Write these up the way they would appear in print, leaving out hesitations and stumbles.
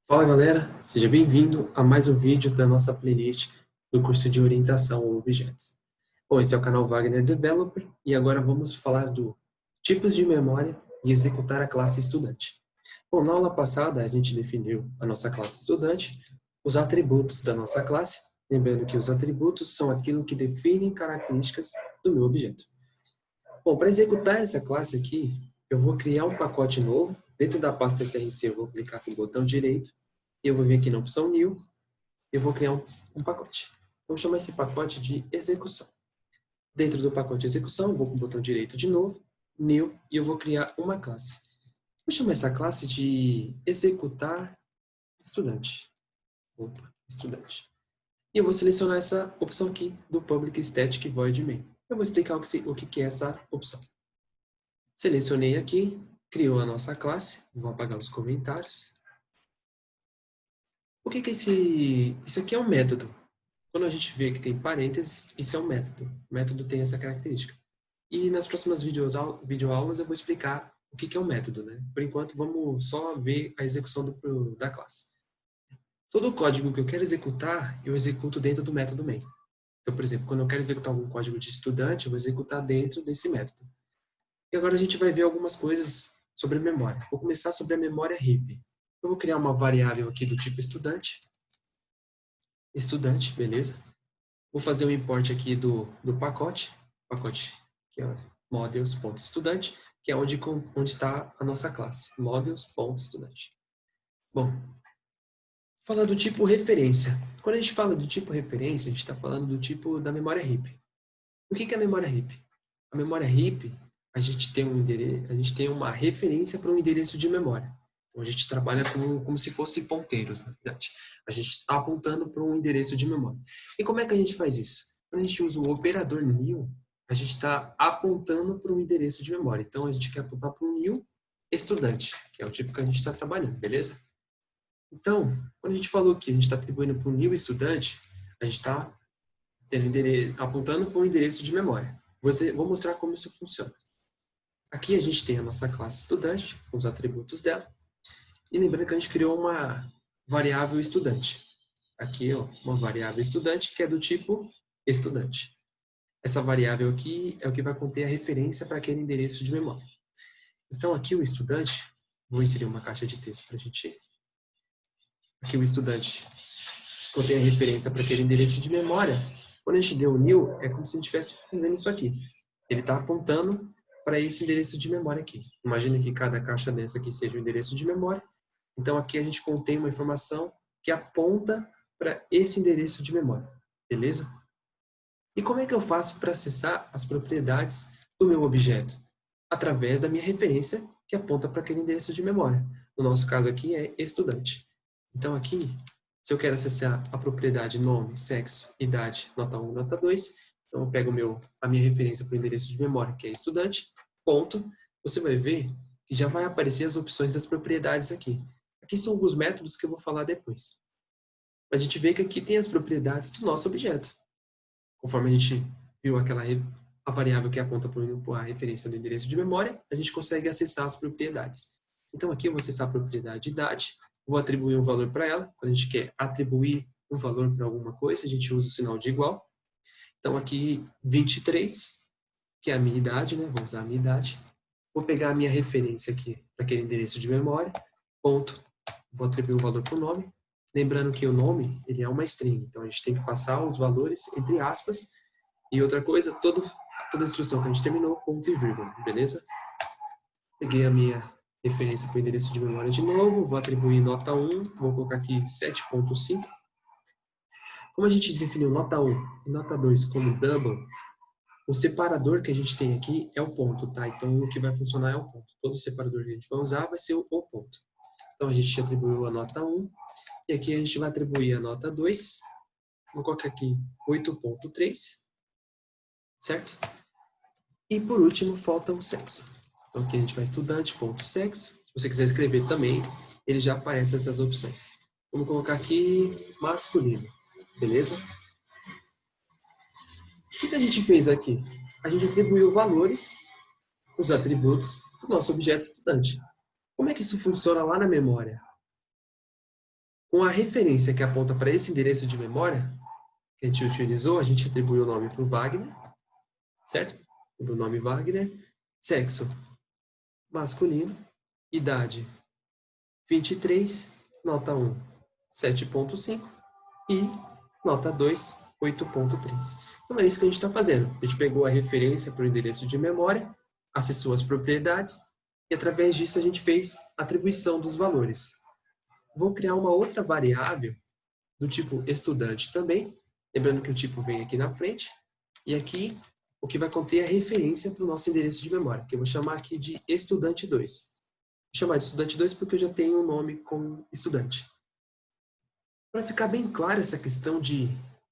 Fala galera, seja bem-vindo a mais um vídeo da nossa playlist do curso de Orientação a Objetos. Bom, esse é o canal Wagner Developer e agora vamos falar do tipos de memória e executar a classe estudante. Bom, na aula passada a gente definiu a nossa classe estudante, os atributos da nossa classe, lembrando que os atributos são aquilo que definem características do meu objeto. Bom, para executar essa classe aqui, eu vou criar um pacote novo. Dentro da pasta src eu vou clicar com o botão direito e eu vou vir aqui na opção New e eu vou criar um pacote. Vou chamar esse pacote de execução. Dentro do pacote de execução, eu vou com o botão direito de novo, New, e eu vou criar uma classe. Vou chamar essa classe de executar estudante. Opa, estudante. E eu vou selecionar essa opção aqui do Public Static Void Main. Eu vou explicar o que é essa opção. Selecionei aqui, criou a nossa classe, vou apagar os comentários. O que é isso aqui é um método. Quando a gente vê que tem parênteses, isso é um método. O método tem essa característica. E nas próximas videoaulas eu vou explicar o que é um método, né? Por enquanto, vamos só ver a execução da classe. Todo o código que eu quero executar, eu executo dentro do método main. Então, por exemplo, quando eu quero executar algum código de estudante, eu vou executar dentro desse método. E agora a gente vai ver algumas coisas sobre a memória. Vou começar sobre a memória heap. Eu vou criar uma variável aqui do tipo estudante. Estudante, beleza? Vou fazer um import aqui do pacote que é models.estudante, que é onde está a nossa classe, models.estudante. Bom, falar do tipo referência. Quando a gente fala do tipo referência, a gente está falando do tipo da memória heap. O que é a memória heap? A memória heap, a gente tem uma referência para um endereço de memória. Então, a gente trabalha como se fossem ponteiros, na verdade. A gente está apontando para um endereço de memória. E como é que a gente faz isso? Quando a gente usa o operador new, a gente está apontando para um endereço de memória. Então, a gente quer apontar para um new estudante, que é o tipo que a gente está trabalhando, beleza? Então, quando a gente falou que a gente está atribuindo para um new estudante, a gente está apontando para um endereço de memória. Vou mostrar como isso funciona. Aqui a gente tem a nossa classe estudante, com os atributos dela. E lembrando que a gente criou uma variável estudante. Aqui, ó, uma variável estudante que é do tipo estudante. Essa variável aqui é o que vai conter a referência para aquele endereço de memória. Então, aqui o estudante, vou inserir uma caixa de texto para a gente. Aqui o estudante contém a referência para aquele endereço de memória. Quando a gente deu o new, é como se a gente estivesse fazendo isso aqui. Ele está apontando para esse endereço de memória aqui. Imagina que cada caixa dessa aqui seja o endereço de memória. Então, aqui a gente contém uma informação que aponta para esse endereço de memória. Beleza? E como é que eu faço para acessar as propriedades do meu objeto? Através da minha referência, que aponta para aquele endereço de memória. No nosso caso aqui é estudante. Então, aqui, se eu quero acessar a propriedade nome, sexo, idade, nota 1, nota 2, então eu pego a minha referência para o endereço de memória, que é estudante, ponto. Você vai ver que já vai aparecer as opções das propriedades aqui. Aqui são alguns métodos que eu vou falar depois. A gente vê que aqui tem as propriedades do nosso objeto. Conforme a gente viu a variável que aponta para a referência do endereço de memória, a gente consegue acessar as propriedades. Então, aqui eu vou acessar a propriedade idade, vou atribuir um valor para ela. Quando a gente quer atribuir um valor para alguma coisa, a gente usa o sinal de igual. Então, aqui, 23, que é a minha idade, né? Vou usar a minha idade. Vou pegar a minha referência aqui para aquele endereço de memória, ponto. Vou atribuir um valor para o nome. Lembrando que o nome, ele é uma string, então a gente tem que passar os valores entre aspas. E outra coisa, toda instrução que a gente terminou, ponto e vírgula, beleza? Peguei a minha referência para o endereço de memória de novo, vou atribuir nota 1, vou colocar aqui 7.5. Como a gente definiu nota 1 e nota 2 como double, o separador que a gente tem aqui é o ponto, tá? Então, o que vai funcionar é o ponto. Todo separador que a gente vai usar vai ser o ponto. Então, a gente atribuiu a nota 1, e aqui a gente vai atribuir a nota 2. Vou colocar aqui 8.3, certo? E, por último, falta o sexo. Então, aqui a gente vai estudante.sexo. Se você quiser escrever também, ele já aparece essas opções. Vamos colocar aqui masculino, beleza? O que a gente fez aqui? A gente atribuiu valores, os atributos do nosso objeto estudante. Como é que isso funciona lá na memória? Com a referência que aponta para esse endereço de memória, que a gente utilizou, a gente atribuiu o nome para o Wagner, certo? O nome Wagner, sexo masculino, idade 23, nota 1, 7.5 e nota 2, 8.3. Então é isso que a gente está fazendo. A gente pegou a referência para o endereço de memória, acessou as propriedades e através disso a gente fez a atribuição dos valores. Vou criar uma outra variável do tipo estudante também, lembrando que o tipo vem aqui na frente, e aqui o que vai conter a referência para o nosso endereço de memória, que eu vou chamar aqui de estudante 2. Vou chamar de estudante 2 porque eu já tenho um nome como estudante. Para ficar bem clara essa questão de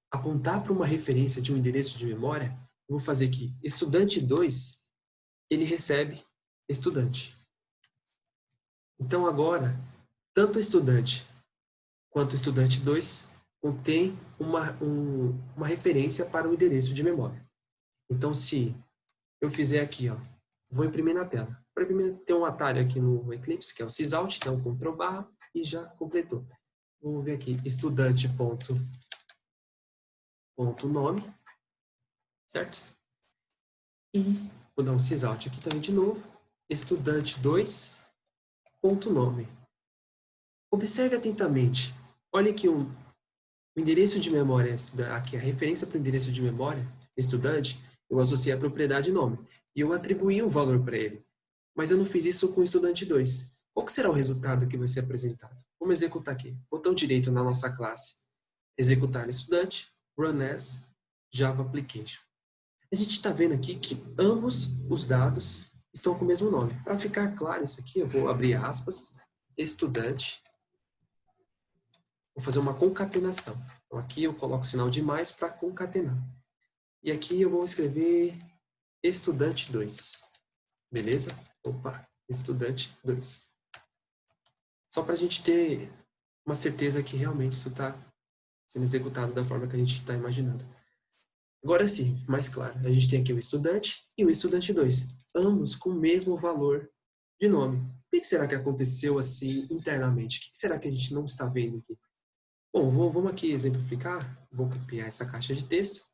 apontar para uma referência de um endereço de memória, eu vou fazer aqui estudante 2, ele recebe estudante. Então agora, tanto estudante quanto estudante 2 contém uma referência para o endereço de memória. Então, se eu fizer aqui, ó, vou imprimir na tela. Para imprimir, tem um atalho aqui no Eclipse, que é o Sysalt, então Ctrl barra e já completou. Vou ver aqui, estudante.nome, certo? E vou dar um Sysalt aqui também de novo, estudante2.nome. Observe atentamente. Olha que o endereço de memória, aqui a referência para o endereço de memória, estudante, eu associei a propriedade nome. E eu atribuí um valor para ele. Mas eu não fiz isso com o estudante 2. Qual que será o resultado que vai ser apresentado? Vamos executar aqui. Botão direito na nossa classe. Executar estudante, run as, Java Application. A gente está vendo aqui que ambos os dados estão com o mesmo nome. Para ficar claro isso aqui, eu vou abrir aspas, estudante. Vou fazer uma concatenação. Então aqui eu coloco o sinal de mais para concatenar. E aqui eu vou escrever estudante 2. Beleza? Opa, estudante 2. Só para a gente ter uma certeza que realmente isso está sendo executado da forma que a gente está imaginando. Agora sim, mais claro. A gente tem aqui o estudante e o estudante 2. Ambos com o mesmo valor de nome. O que será que aconteceu assim internamente? O que será que a gente não está vendo aqui? Bom, vamos aqui exemplificar. Vou copiar essa caixa de texto.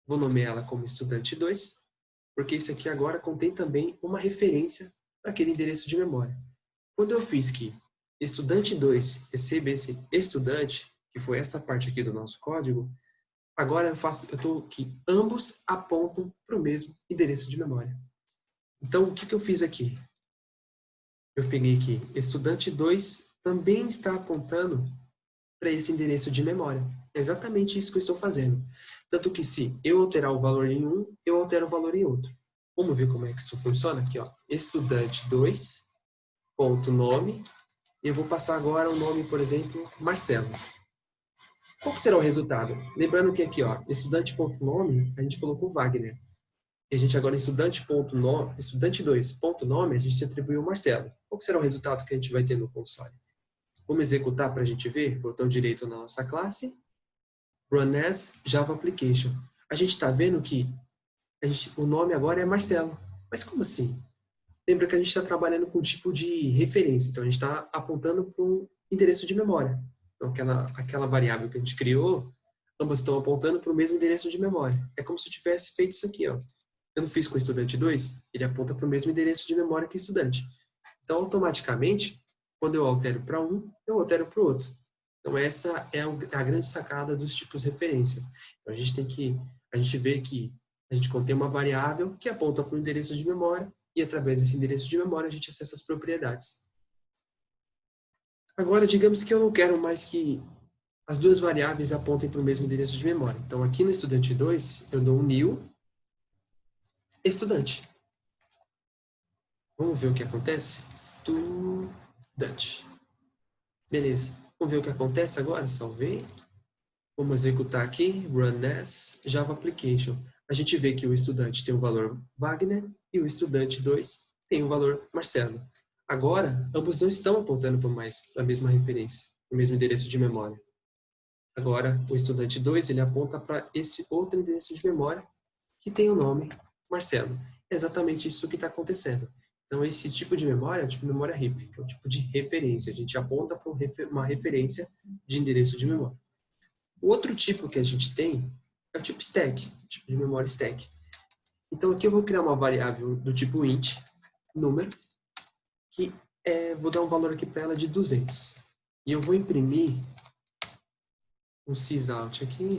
Vou nomear ela como estudante 2, porque isso aqui agora contém também uma referência para aquele endereço de memória. Quando eu fiz que estudante 2 recebesse estudante, que foi essa parte aqui do nosso código, agora eu estou que ambos apontam para o mesmo endereço de memória. Então, o que eu fiz aqui? Eu peguei aqui, estudante 2 também está apontando para esse endereço de memória. É exatamente isso que eu estou fazendo. Tanto que se eu alterar o valor em um, eu altero o valor em outro. Vamos ver como é que isso funciona aqui, ó. Estudante2.nome. E eu vou passar agora o nome, por exemplo, Marcelo. Qual que será o resultado? Lembrando que aqui, ó, estudante.nome, a gente colocou Wagner. E a gente agora, estudante2.nome, a gente atribuiu Marcelo. Qual que será o resultado que a gente vai ter no console? Vamos executar para a gente ver? Botão direito na nossa classe. Run as Java Application. A gente está vendo que o nome agora é Marcelo. Mas como assim? Lembra que a gente está trabalhando com um tipo de referência. Então, a gente está apontando para um endereço de memória. Então, aquela variável que a gente criou, ambas estão apontando para o mesmo endereço de memória. É como se eu tivesse feito isso aqui, ó. Eu não fiz com o estudante 2, ele aponta para o mesmo endereço de memória que o estudante. Então, automaticamente, quando eu altero para um, eu altero para o outro. Então, essa é a grande sacada dos tipos de referência. Então, a gente vê que a gente contém uma variável que aponta para o endereço de memória e, através desse endereço de memória, a gente acessa as propriedades. Agora, digamos que eu não quero mais que as duas variáveis apontem para o mesmo endereço de memória. Então, aqui no estudante 2, eu dou um new estudante. Vamos ver o que acontece? Estudante. Beleza. Vamos ver o que acontece agora? Salvei. Vamos executar aqui, run as Java Application. A gente vê que o estudante tem o valor Wagner e o estudante 2 tem o valor Marcelo. Agora, ambos não estão apontando para a mesma referência, o mesmo endereço de memória. Agora, o estudante 2 ele aponta para esse outro endereço de memória que tem o nome Marcelo. É exatamente isso que está acontecendo. Então, esse tipo de memória é o tipo de memória RIP, que é o tipo de referência. A gente aponta para uma referência de endereço de memória. O outro tipo que a gente tem é o tipo stack, tipo de memória stack. Então, aqui eu vou criar uma variável do tipo int, número, que vou dar um valor aqui para ela de 200. E eu vou imprimir um sysout aqui,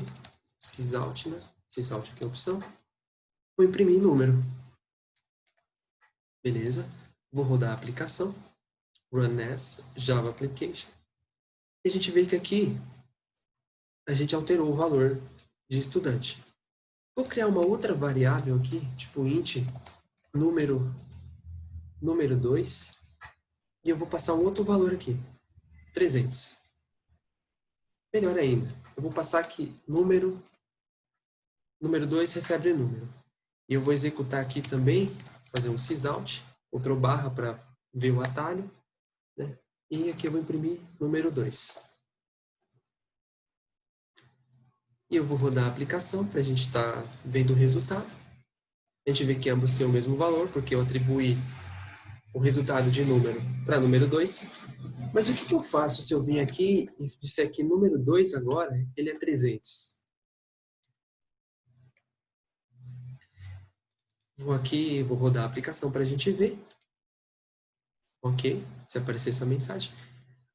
sysout, né? Sysout aqui é a opção. Vou imprimir número. Beleza. Vou rodar a aplicação. Run as Java Application. E a gente vê que aqui a gente alterou o valor de estudante. Vou criar uma outra variável aqui, tipo int número 2, e eu vou passar um outro valor aqui, 300. Melhor ainda, eu vou passar aqui número 2 recebe número. E eu vou executar aqui também, fazer um sysout, Ctrl barra para ver o atalho, né? E aqui eu vou imprimir número 2. E eu vou rodar a aplicação para a gente estar vendo o resultado. A gente vê que ambos têm o mesmo valor, porque eu atribuí o resultado de número para número 2. Mas o que eu faço se eu vim aqui e disser que número 2 agora, ele é 300? Vou aqui, vou rodar a aplicação para a gente ver. Ok, se aparecer essa mensagem.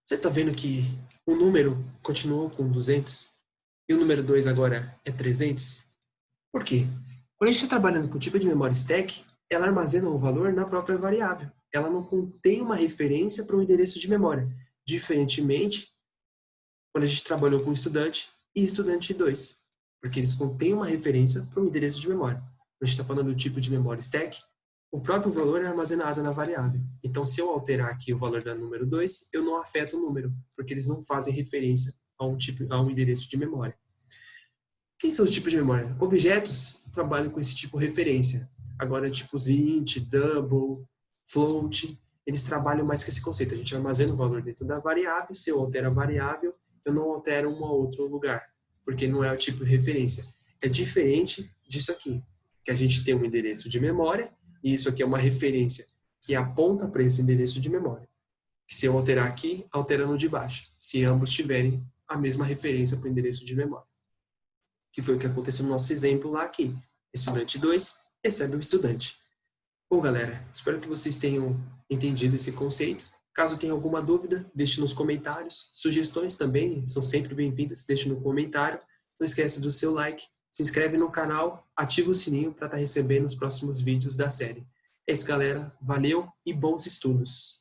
Você está vendo que o número continuou com 200 e o número 2 agora é 300? Por quê? Quando a gente está trabalhando com o tipo de memória stack, ela armazena o valor na própria variável. Ela não contém uma referência para um endereço de memória. Diferentemente, quando a gente trabalhou com estudante e estudante 2, porque eles contêm uma referência para um endereço de memória. Quando a gente está falando do tipo de memória stack, o próprio valor é armazenado na variável. Então, se eu alterar aqui o valor da número 2, eu não afeto o número, porque eles não fazem referência a um endereço de memória. Quem são os tipos de memória? Objetos trabalham com esse tipo de referência. Agora, tipos int, double, float, eles trabalham mais com esse conceito. A gente armazena o valor dentro da variável. Se eu altero a variável, eu não altero um outro lugar, porque não é o tipo de referência. É diferente disso aqui, que a gente tem um endereço de memória, e isso aqui é uma referência que aponta para esse endereço de memória. Se eu alterar aqui, altera no de baixo, se ambos tiverem a mesma referência para o endereço de memória. Que foi o que aconteceu no nosso exemplo lá aqui. Estudante 2 recebe o estudante. Bom, galera, espero que vocês tenham entendido esse conceito. Caso tenha alguma dúvida, deixe nos comentários. Sugestões também são sempre bem-vindas, deixe no comentário. Não esquece do seu like, se inscreve no canal, ativa o sininho para estar recebendo os próximos vídeos da série. É isso, galera. Valeu e bons estudos!